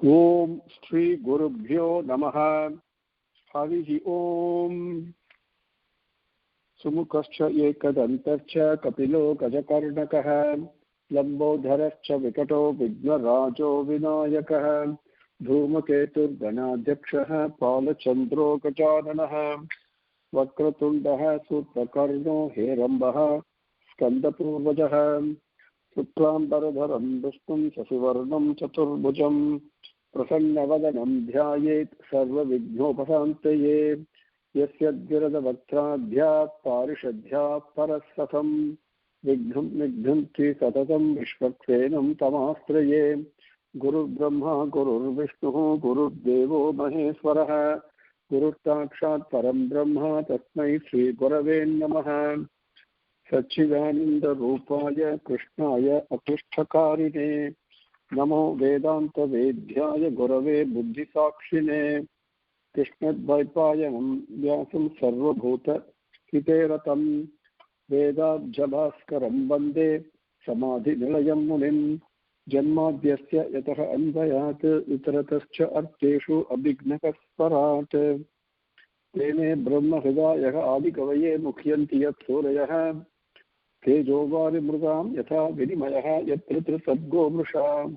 Om Shri Gurubhyo Namaha. Harihi Om. Sumukascha ekadantarcha kapilo gajakarnakaha. Lambodharascha vikato vignarajo vinayakaha. Dhumaketur ganadyakshaha palachandro gajananaha. Vakratundaha sutrakarno herambaha. Skandapurvajaha. Suklambaradharam Vishtum Sasivarnam Chaturbhujam Prasannavadanam Dhyayet Sarva Vignopasantaye Yasyadvirada Vaktradhyat Parishadhyat Parasatam Vigdhanti Satatam Vishvaksenam Tamastraye Guru Brahma Guru Vishnu Guru Devo Maheswaraha Guru Sakshat Param Brahma Tasmai Sri Gurave Namaha Satchidananda Rupaya Krishnaya Akrishtakarine Namo Vedanta Vedhyaya Gurave Buddhi Sakshine Krishnad Vaipayanam Vyasam Sarva Bhuta Hiteratam Vedad Jabhaskaram Bande Samadhi Nilayam Munim Janmadhyasya Yataha Anvayat Utaratascha Arteshu Abhignaka Swarat Tene Brahma Hridayah Adi Kavaye Mukhyanti Yat Surayah Tejovari Mrugam Yatha Vinimayaha Yatritra Sadgo Mrusha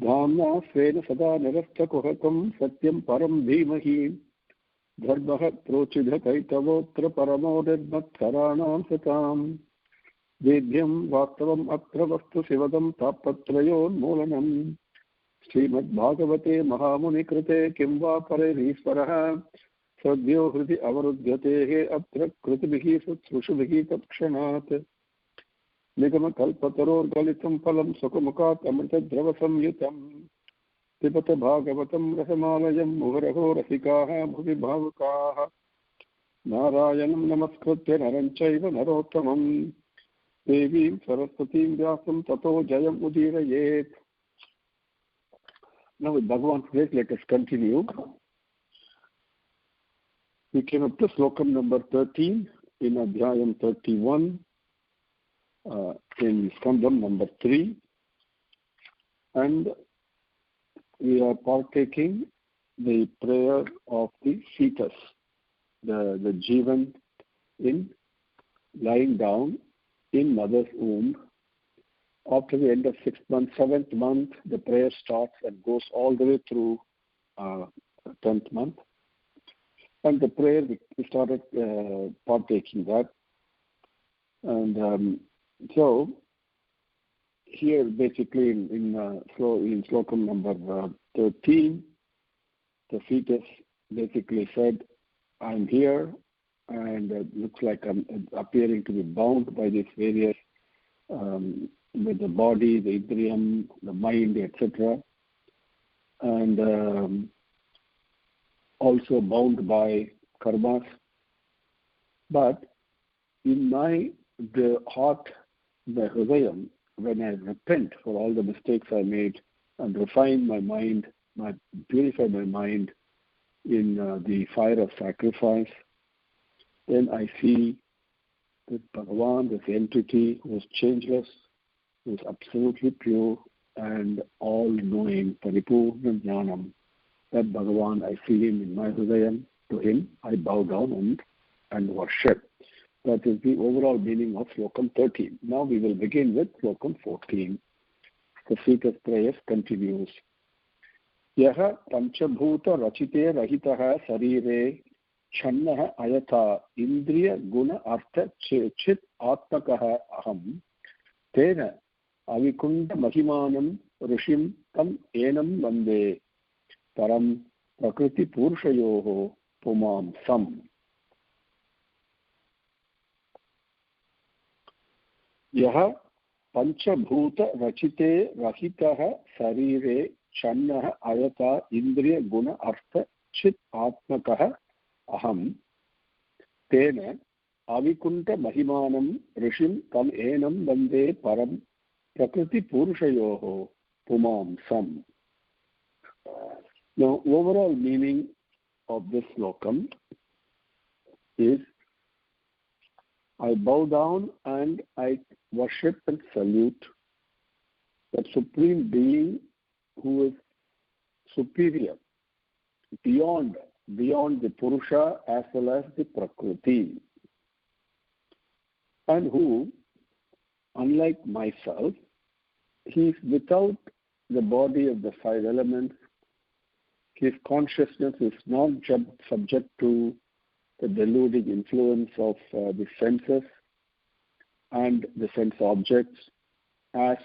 Dhamna Svena Sada Nirastha Kuhakam Satyam Param Dhimahi Dharmaha Prochidha Kaitavotra Paramodedmat Saranam Satam Vedhyam Vastavam Akravastu Sivadam Tapatrayon Molanam Srimad Bhagavate Mahamuni Krite Kimva Pare Risvaraha Sadhyo Hriti Avarudhyatehe Atra Kritibihi Sutrushubihi Takshanat Nigama Kalpataror Galitam Palam Sukumukat Amrita Dravasam Yutam Pipata Bhagavatam Rasamalayam Muvaraho Rasikaha Bhuvi Bhavakaha Narayanam Namaskritya Naranchaiva Narottamam Devim Saraswatim Vyasam Tato Jayam Udirayet. Now with Bhagavan's grace, let us continue. We came up to Slokam number 13 in Adhyayam 31 in Skandam number 3, and we are partaking the prayer of the fetus, the Jivan in lying down in mother's womb. After the end of 6th month, 7th month, the prayer starts and goes all the way through 10th month. And the prayer, we started partaking that. And so, here basically in Slokam number 13, the fetus basically said, I'm here, and it looks like I'm appearing to be bound by these various, with the body, the indriyam, the mind, etc. And also bound by karmas. But in the heart, the hridayam, when I repent for all the mistakes I made and refine my mind, purify my mind in the fire of sacrifice, then I see that Bhagavan, this entity who is changeless, who is absolutely pure and all-knowing, paripurna jnanam, that Bhagavan, I see him in my hridayam. To him, I bow down and worship. That is the overall meaning of Slokam 13. Now we will begin with Slokam 14. The fetus prayer continues. Yaha panchabhuta rachite rahitaha sarire channaha ayata indriya guna artha chit atmakaha aham tena avikunda mahimanam rishim tam enam vande param prakriti purushayoho pumam sam. Yaha panchabhuta rachite rahitaha sarire channaha ayata indriya guna artha chit atmakaha aham tena avikunta mahimanam rishim tam enam vande param prakriti purushayoho pumam sam. Now, overall meaning of this slokam is, I bow down and I worship and salute that Supreme Being who is superior, beyond the Purusha as well as the Prakriti, and who, unlike myself, he is without the body of the five elements. His consciousness is not subject to the deluding influence of the senses and the sense objects as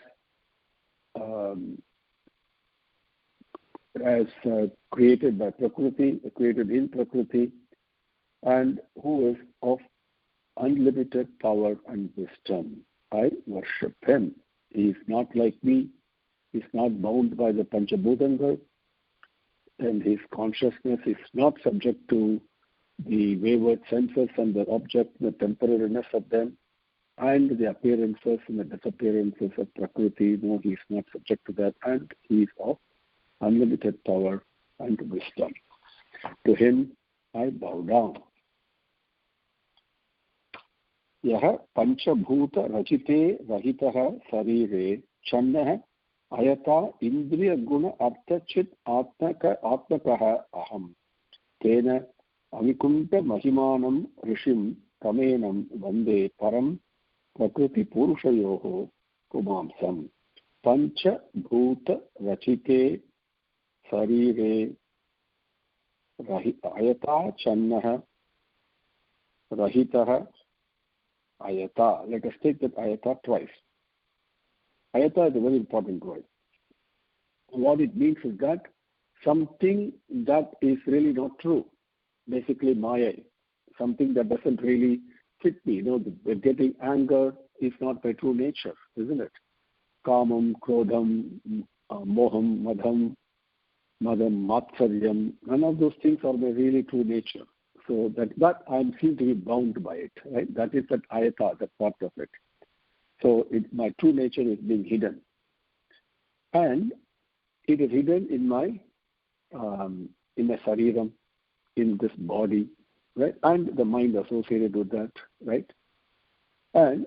created by Prakriti, created in Prakriti, and who is of unlimited power and wisdom. I worship him. He is not like me. He is not bound by the Panchabhutanga, and his consciousness is not subject to the wayward senses and the object, the temporariness of them, and the appearances and the disappearances of Prakriti. No, he is not subject to that, and he is of unlimited power and wisdom. To him I bow down. Yaha panchabhuta rachite rahitaha sarire channah ayata indriya guna arthachit atmakaha aham tena avikunta mahimanam rishim kamenam vande param prakriti purushayoho kumamsam panchabhuta rachite sarire ayata channah rahitaha ayata. Let us take that ayata twice. Ayata is a very important word. What it means is that something that is really not true, basically maya, something that doesn't really fit me. You know, getting anger is not my true nature, isn't it? Kamam, krodham, moham, madham, matsaryam, none of those things are my really true nature. So that I seem to be bound by it, right? That is that ayata, that part of it. So my true nature is being hidden. And it is hidden in my sariram, in this body, right? And the mind associated with that, right? And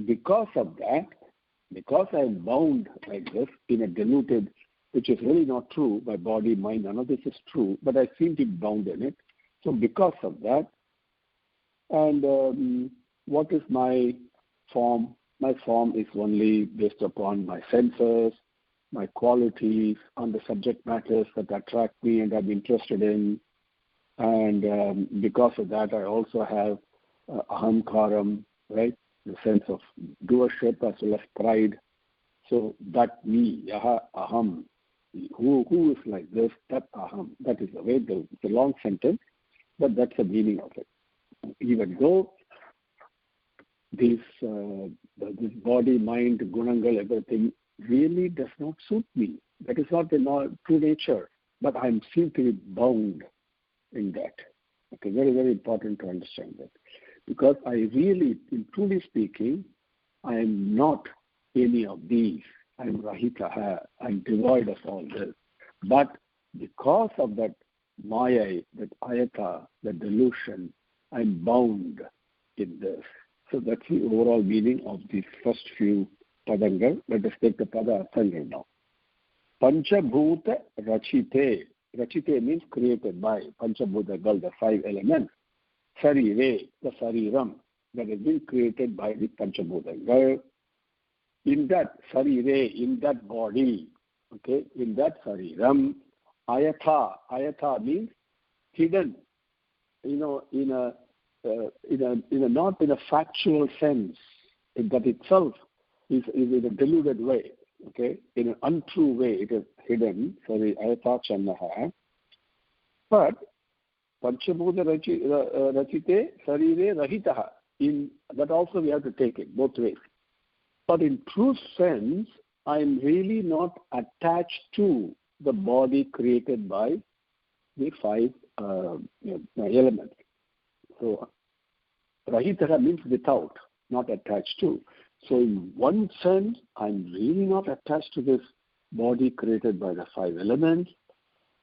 because of that, because I am bound like this in a deluded, which is really not true, my body, mind, none of this is true, but I seem to be bound in it. So because of that, and what is my form? My form is only based upon my senses, my qualities, and the subject matters that attract me and I'm interested in. And because of that, I also have ahamkaram, right? The sense of doership as well as pride. So that me, yaha aham, who is like this, that aham, that is the way. It's a long sentence, but that's the meaning of it. Even though this body, mind, gunangal, everything really does not suit me. That is not the true nature, but I am seem to be bound in that. Okay, very, very important to understand that. Because I really, in truly speaking, I am not any of these. I am rahitaha. I am devoid of all this. But because of that maya, that ayata, that delusion, I am bound in this. So that's the overall meaning of these first few padangal. Let us take the pada arthangal now. Panchabhuta rachite. Rachite means created by. Panchabhuta, the five elements. Sarire, the sariram, that has been created by the Panchabhuta. In that sarire, in that body, okay, in that sariram, ayatha means hidden, not in a factual sense, that itself is in a deluded way, okay, in an untrue way it is hidden, ayatha channaha. But Panchabhuta rachite sarire rahitaha, in that also we have to take it both ways. But in true sense, I am really not attached to the body created by the five elements. So rahitaha means without, not attached to. So in one sense, I'm really not attached to this body created by the five elements.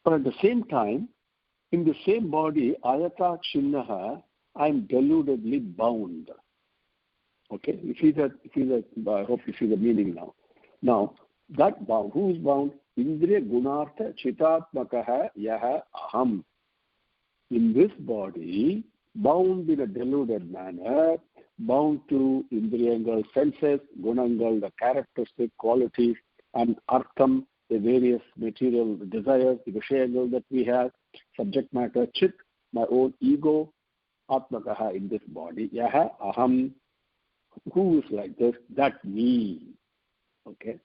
But at the same time, in the same body, ayata chinnaha, I'm deludedly bound. Okay, you see that. I hope you see the meaning now. Now, that bound, who is bound? Indriya Gunartha Chitatmakaha Yaha Aham. In this body, bound in a deluded manner, bound to Indriyangal senses, Gunangal, the characteristic qualities, and Artham, the various material desires, the Vishayangal that we have, subject matter, Chit, my own ego, Atmakaha in this body, Yaha Aham. Who is like this? That me. Okay?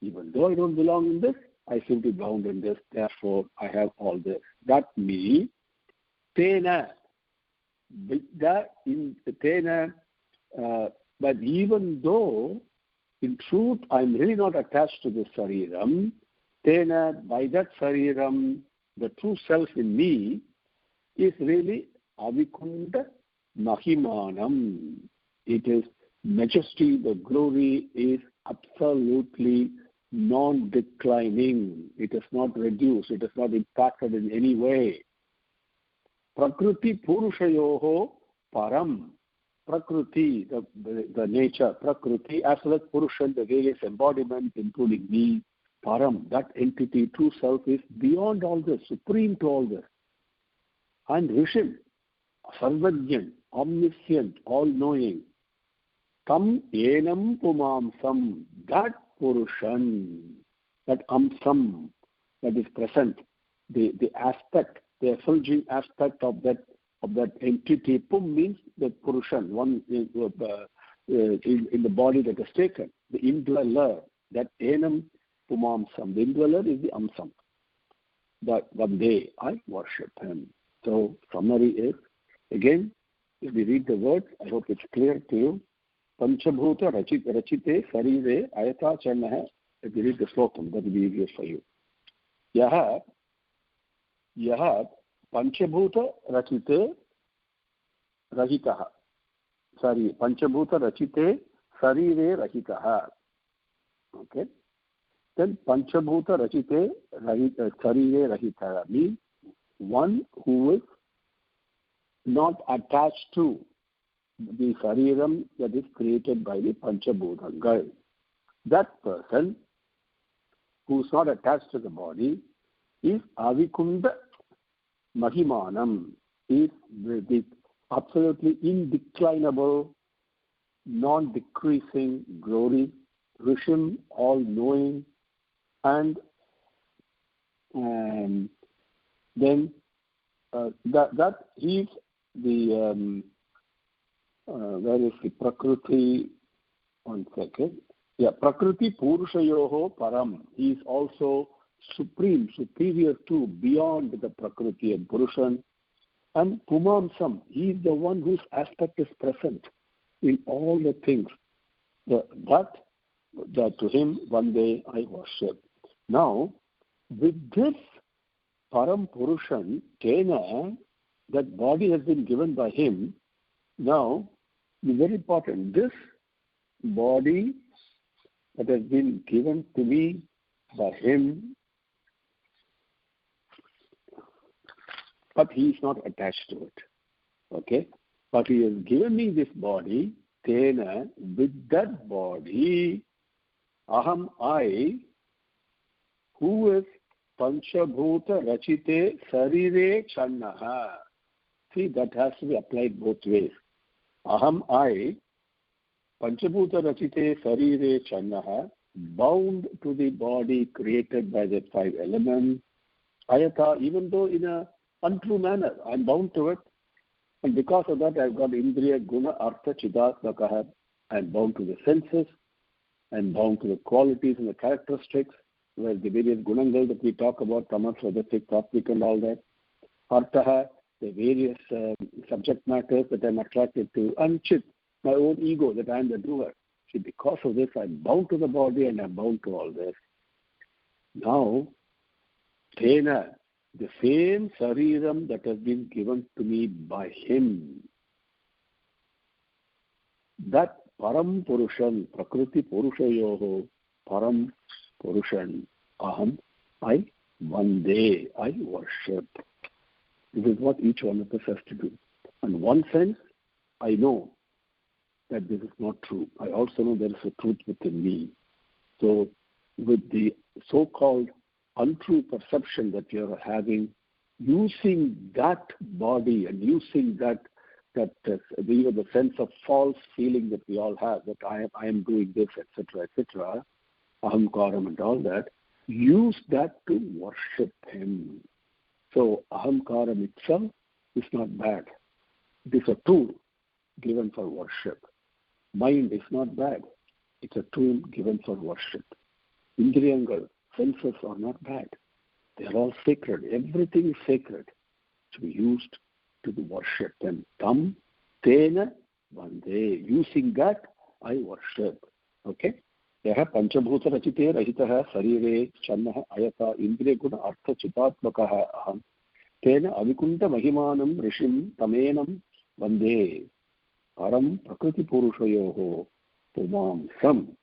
Even though I don't belong in this, I seem to be bound in this, therefore I have all this. That me, Tena, but even though in truth I'm really not attached to this Sariram, Tena, by that Sariram, the true self in me is really Avikunda Mahimanam. It is majesty, the glory is absolutely non-declining. It is not reduced. It is not impacted in any way. Prakriti Purushayoho Param. Prakriti, the nature, Prakriti, as well as Purushan, the various embodiments, including me, Param, that entity, true self, is beyond all this, supreme to all this. And Rishim, Sarvajnan, omniscient, all-knowing. Tam enam pumamsam, that Purushan, that amsam, that is present, the aspect, the effulging aspect of that entity. Pum means the Purushan, one in the body that is taken, the indweller, that enam pumamsam. The indweller is the amsam. That one day I worship him. So summary is, again, if we read the words, I hope it's clear to you. Panchabhuta rachite sarire ayata channaha. If you read the slokam, that will be easier for you. Yaha Panchabhuta rachite rahitaha. Sorry, Panchabhuta rachite sarire rahitaha. Okay. Then Panchabhuta rachite sarire rahitaha means one who is not attached to the Sariram that is created by the Panchabhutangal. That person who is not attached to the body is Avikunda Mahimanam, is the absolutely indeclinable, non-decreasing glory, Rishim, all-knowing, and then that is the where is the Prakriti? One second. Yeah, Prakriti Purushayoho Param. He is also supreme, superior to, beyond the Prakriti and Purushan. And Pumamsam, he is the one whose aspect is present in all the things. That to him one day I worship. Now, with this Param Purushan, Tena, that body has been given by him. Now, it's very important. This body that has been given to me by him, but he is not attached to it. Okay? But he has given me this body, Tena, with that body, Aham, I, who is Panchabhuta Rachite Sarire Channaha. See, that has to be applied both ways. Aham, I, Panchabhuta Rachite Sarire Channaha, bound to the body created by the five elements. Ayata, even though in an untrue manner, I'm bound to it. And because of that, I've got Indriya Guna Artha Chidatmakaha. I'm bound to the senses. I'm bound to the qualities and the characteristics, where the various gunangal that we talk about, tamas, rajasic, sattvic, and all that. Artaha, the various subject matters that I'm attracted to, and Chit, my own ego, that I'm the doer. See, because of this, I'm bound to the body and I'm bound to all this. Now, Tena, the same Sariram that has been given to me by him, that Param Purushan, Prakriti Purushayoho, Param Purushan, Aham, I, one day I worship. This is what each one of us has to do. In one sense, I know that this is not true. I also know there is a truth within me. So with the so-called untrue perception that we are having, using that body and using the sense of false feeling that we all have, that I am doing this, etc., ahamkaram and all that, use that to worship him. So ahamkaram itself is not bad. It is a tool given for worship. Mind is not bad. It's a tool given for worship. Indriyangal, senses are not bad. They are all sacred. Everything is sacred to be used to worship them. Tam, tena, vande. Using that, I worship. Okay? Yaha panchabhuta rachite rahitaha sarire channaha ayata indriya guna artha chitatmakaha aham. Tena avikunta mahimanam rishim tamenam vande. Param prakriti purushayoho pumam sam.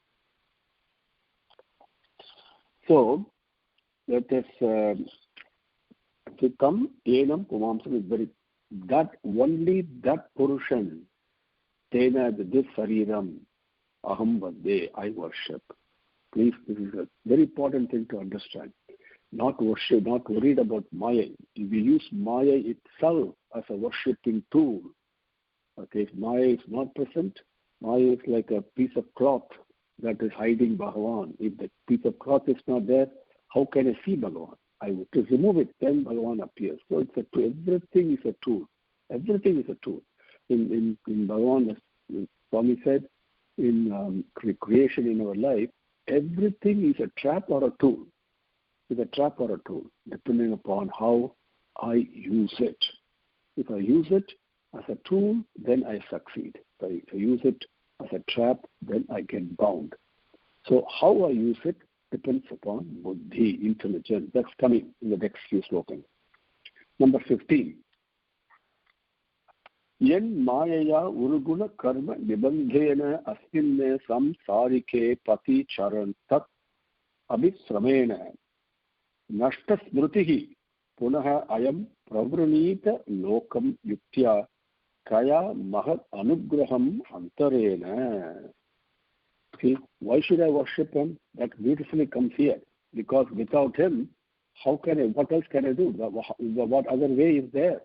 So, that is Tam Enam Pumamsam is very, that only that Purushan, Tena, this Sariram, Aham Vande, I worship. Please, this is a very important thing to understand. Not worship, not worried about Maya. If we use Maya itself as a worshipping tool, okay, if Maya is not present, Maya is like a piece of cloth that is hiding Bhagavan. If the piece of cloth is not there, how can I see Bhagavan? I would to remove it, then Bhagavan appears. So it's a tool. Everything is a tool. Everything is a tool. In Bhagavan, as Swami said, in creation in our life, everything is a trap or a tool. It's a trap or a tool, depending upon how I use it. If I use it as a tool, then I succeed. If I use it as a trap, then I get bound. So how I use it depends upon buddhi, intelligence. That's coming in the next few slokams. Number 15. Yen mayaya uruguna karma nibandhena asminne samsarike pati charan tat abhisramena nashta smrutihi punaha ayam pravranita lokam yuktya kaya mahat anugraham antarena. See, why should I worship him? That beautifully comes here. Because without him, how can I, what else can I do? What other way is there?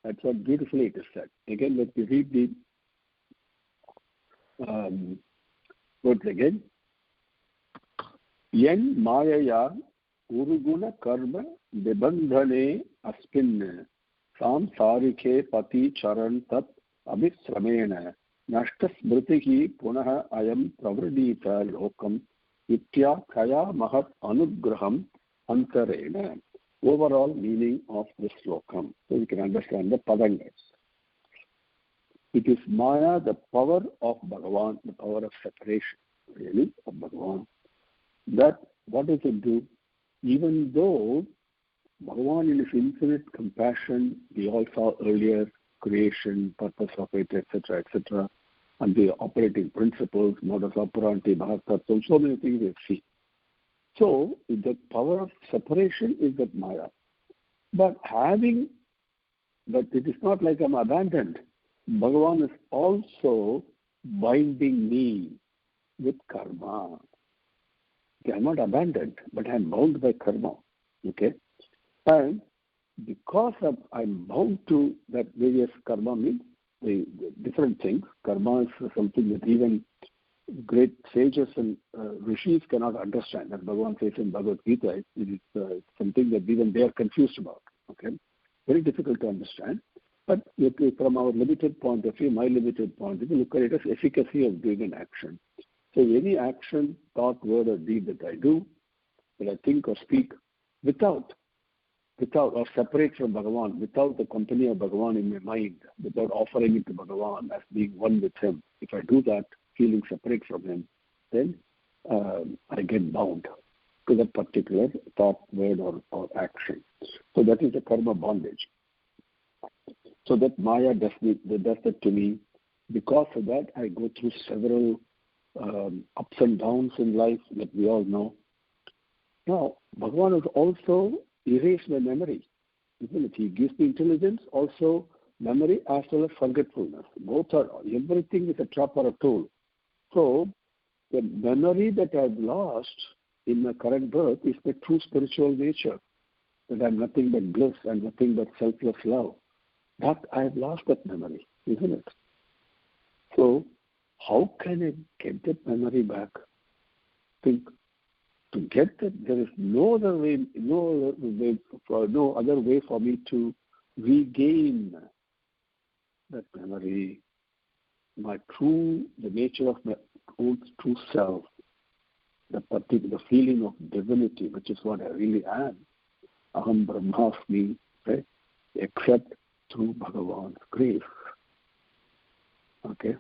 That's what beautifully it is said. Again, let me read the words again. Yen mayaya uruguna karma nibandhane aspin samsarike pati charan tat abhisramena nashta smritihi punaha ayam pravradita lokam itya kaya mahat anugraham antarena. Overall meaning of this slokam, so we can understand the padangas. It is Maya, the power of Bhagavan, the power of separation, really, of Bhagavan. That, what does it do? Even though Bhagavan in his infinite compassion, we all saw earlier, creation, purpose of it, etc., and the operating principles, modus operandi, bhaktattvam, so many things we see. So, the power of separation is that Maya. But it is not like I'm abandoned. Bhagavan is also binding me with karma. Okay, I'm not abandoned, but I'm bound by karma. Okay? And because I'm bound to that various karma means the different things. Karma is something that even great sages and rishis cannot understand. As Bhagavan says in Bhagavad Gita, it is something that even they are confused about. Okay, very difficult to understand. But from our limited point of view, my limited point of view, look at it as efficacy of doing an action. So any action, thought, word, or deed that I do, that I think or speak, without or separate from Bhagavan, without the company of Bhagavan in my mind, without offering it to Bhagavan as being one with him, if I do that, feeling separate from him, then I get bound to that particular thought, word, or action. So that is the karma bondage. So that Maya does that to me. Because of that, I go through several ups and downs in life that we all know. Now, Bhagavan has also erased my memory, isn't it? He gives me intelligence, also memory as well as forgetfulness. Both are, everything is a trap or a tool. So, the memory that I've lost, in my current birth is the true spiritual nature, that I'm nothing but bliss and nothing but selfless love. But I've lost that memory, isn't it? So how can I get that memory back? Think, to get that, there is no other way for me to regain that memory, the nature of my own true self, the feeling of divinity, which is what I really am. Aham Brahmasmi, right? Except through Bhagavan's grace. Okay?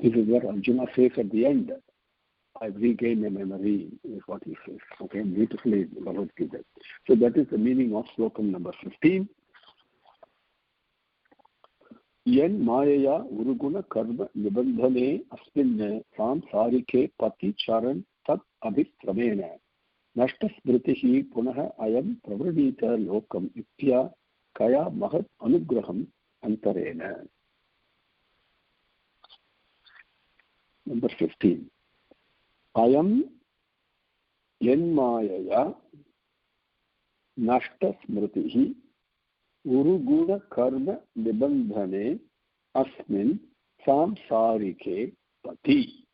This is what Arjuna says at the end. I've regained a memory, is what he says. Okay, beautifully Bhagavad Gita. So that is the meaning of slokam number 15. Yen mayaya uruguna karma nibandhane asminne samsarike pati charan tat abhitramena nashta smritihi punaha ayam pravradita lokam itya kaya mahat anugraham antarena. Number 15. Ayam yenmayaya nashta smritihi uruguna karma nibandhane asmin samsarike pati.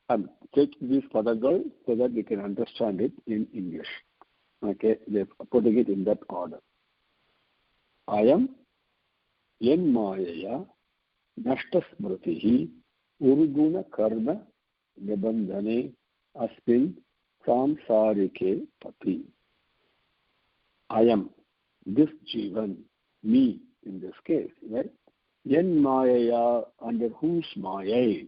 I'm taking this padagal so that we can understand it in English. Okay, they're putting it in that order. Ayam yenmayaya nashta smritihi uruguna karma nibandhane asmin samsarike pati. Ayam, this Jivan, me in this case, right? Yen Mayaya, under whose Maya?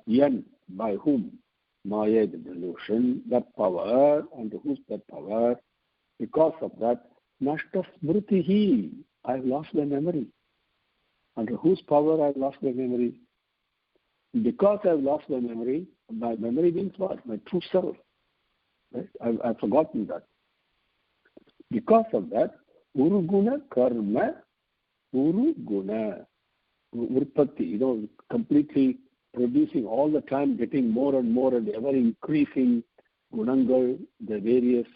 Yen, by whom? Maya, the delusion, that power, under whose that power? Because of that, Nashta Smritihi, I've lost my memory. Under whose power I've lost my memory? Because I've lost my memory means what? My true self. Right? I've forgotten that. Because of that, Uruguna karma, Uruguna, Urpati, completely producing all the time, getting more and more and ever increasing gunangal, the various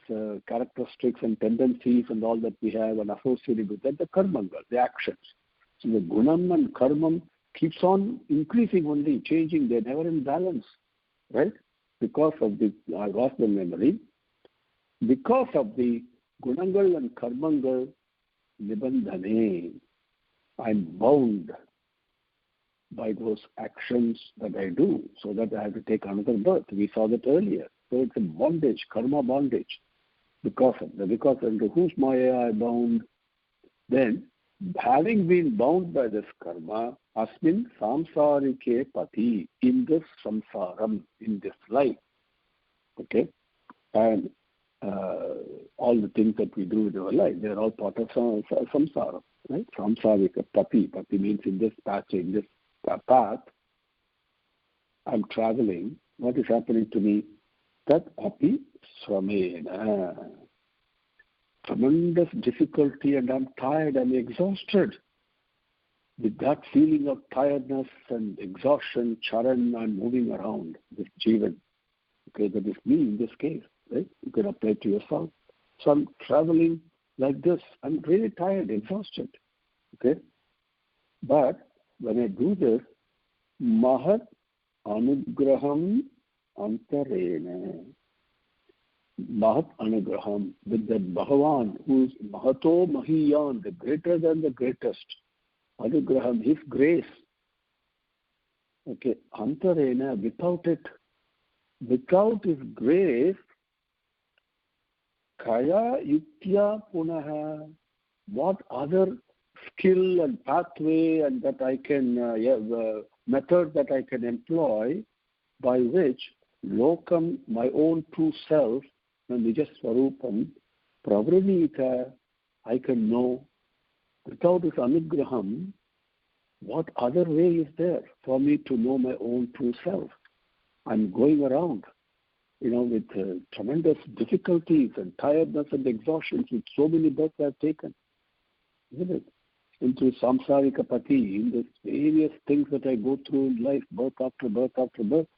characteristics and tendencies and all that we have and associated with that, the karmangal, the actions. So the gunam and karmam keeps on increasing only, changing, they're never in balance, right? Because of this, I lost the memory. Because of the gunangal and karmangal nibandhane, I'm bound by those actions that I do, so that I have to take another birth. We saw that earlier. So it's a bondage, karma bondage. Because under whose maya I bound, then having been bound by this karma, asmin samsarike pati, in this samsaram, in this life. Okay? And all the things that we do in our life, they're all part of samsara, right? Samsarika pati. Pati means in this path, I'm traveling. What is happening to me? That api sramena. Tremendous difficulty, and I'm tired, I'm exhausted. With that feeling of tiredness and exhaustion, charan, I'm moving around, this jivan. Okay, that is me in this case, right? You can apply it to yourself. So I'm traveling like this. I'm really tired, exhausted. Okay? But when I do this, mahat anugraham antarena. Mahat anugraham, with that Bhagavan, who is mahato mahiyan, the greater than the greatest. Anugraham, his grace. Okay, antarena, without his grace, kaya yuktya punaha, what other skill and pathway and that I can, method that I can employ by which lokam, my own true self, and nijaswarupam, pravranita, I can know. Without this anugraham, what other way is there for me to know my own true self? I'm going around, with tremendous difficulties and tiredness and exhaustion with so many births I've taken, isn't it? Into samsarika pati, in the various things that I go through in life, birth after birth after birth.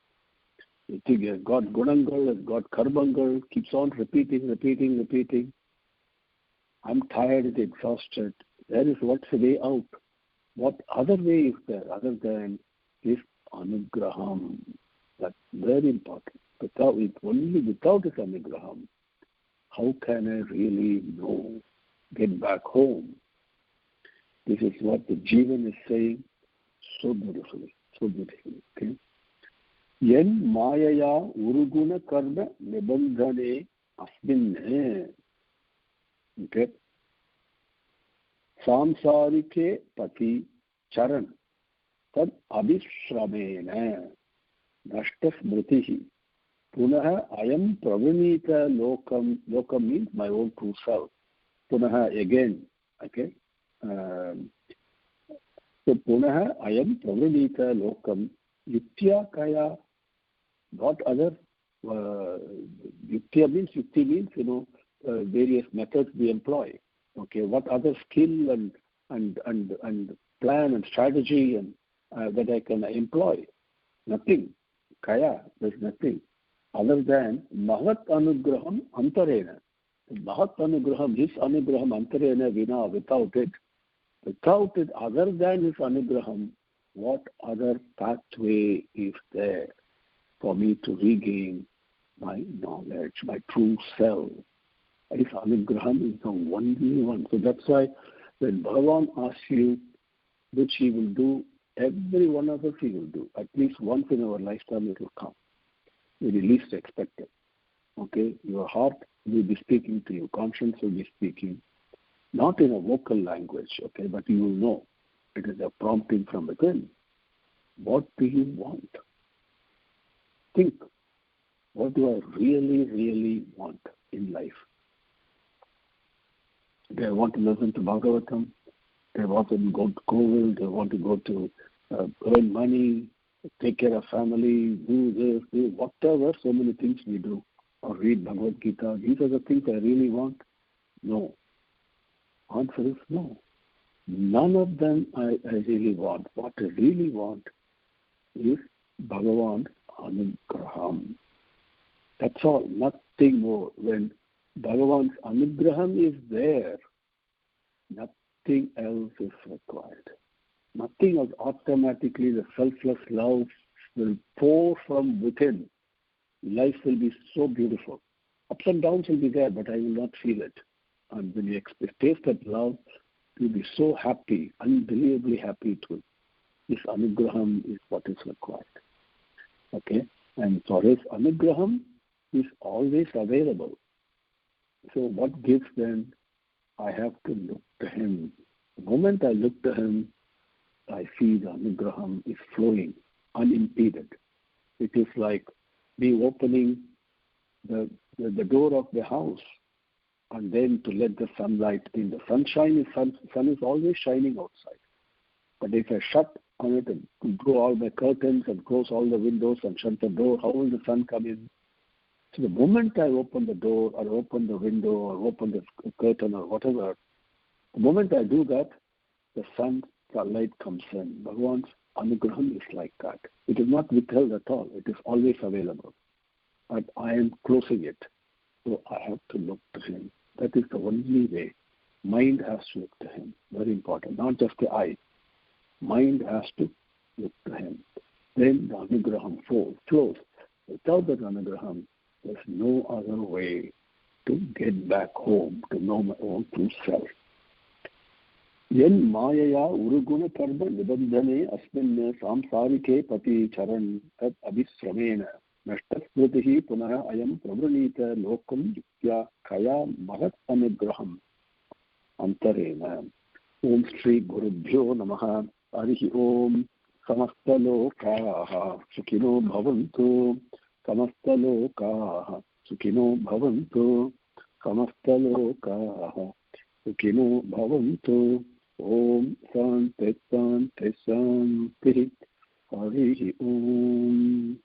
You think you've got gunangal, you've got karmangal, keeps on repeating. I'm tired and exhausted. What's the way out? What other way is there other than this anugraham? That's very important. Without this anugraham, how can I really know? Get back home. This is what the Jivan is saying so beautifully. Okay? Yen mayaya uruguna karma nibandhane asminne. Okay? Samsarike pati charan tad abhishramena nashta smritihi punaha ayam pravanita lokam. Lokam means my own true self. Punaha again. Okay? So punaha ayam pravanita lokam yuktya kaya. What other? Yukti means various methods we employ. Okay, what other skill and plan and strategy and that I can employ? Nothing. Kaya, there's nothing other than mahat anugraham antarena. Mahat anugraham, his anugraham antarena vina, without it, other than his anugraham, what other pathway is there for me to regain my knowledge, my true self? His anugraham is the only one. So that's why when Bhagavan asks you which he will do, every one of us he will do. At least once in our lifetime it will come. When you least expect it. Okay? Your heart will be speaking to you. Conscience will be speaking. Not in a vocal language, okay, but you will know. It is a prompting from within. What do you want? Think. What do I really, really want in life? They want to listen to Bhagavatam. They want to go to Koval. They want to go to earn money, take care of family, do this, do whatever, so many things we do. Or read Bhagavad Gita. These are the things I really want? No. Answer is no. None of them I really want. What I really want is Bhagavan Anugraham. That's all, nothing more. When Bhagavan's Anugraham is there, nothing else is required. Nothing else. Automatically the selfless love will pour from within. Life will be so beautiful. Ups and downs will be there, but I will not feel it. And when you taste that love, you'll be so happy, unbelievably happy too. This anugraham is what is required. Okay? And for his anugraham is always available. So what gives then? I have to look to him. The moment I look to him, I see the anugraham is flowing, unimpeded. It is like me opening the door of the house and then to let the sunlight in. The sun is always shining outside. But if I shut on it and draw all my curtains and close all the windows and shut the door, how will the sun come in? So the moment I open the door or open the window or open the curtain or whatever, the moment I do that, the sunlight comes in. Bhagavan's anugraham is like that. It is not withheld at all. It is always available. But I am closing it. So I have to look to him. That is the only way. Mind has to look to him. Very important. Not just the eye. Mind has to look to him. Then the anugraham flows. Without that anugraham, there's no other way to get back home, to know my own true self. Yen mayaya uruguna karma nibandhane asminne samsarike pati charan tad abhisramena nashtasmritihi punaha ayam pravranita lokam yuktya kaya mahat anugraham antarena. Om Shri Gurubhyo Namaha. Arihi Om. Samastalokaha Sukhino Bhavantu. Samastalokaha Sukhino Bhavantu. Samastalokaha Sukhino Bhavantu. Om Shanti Shanti Shanti. Harihi Om.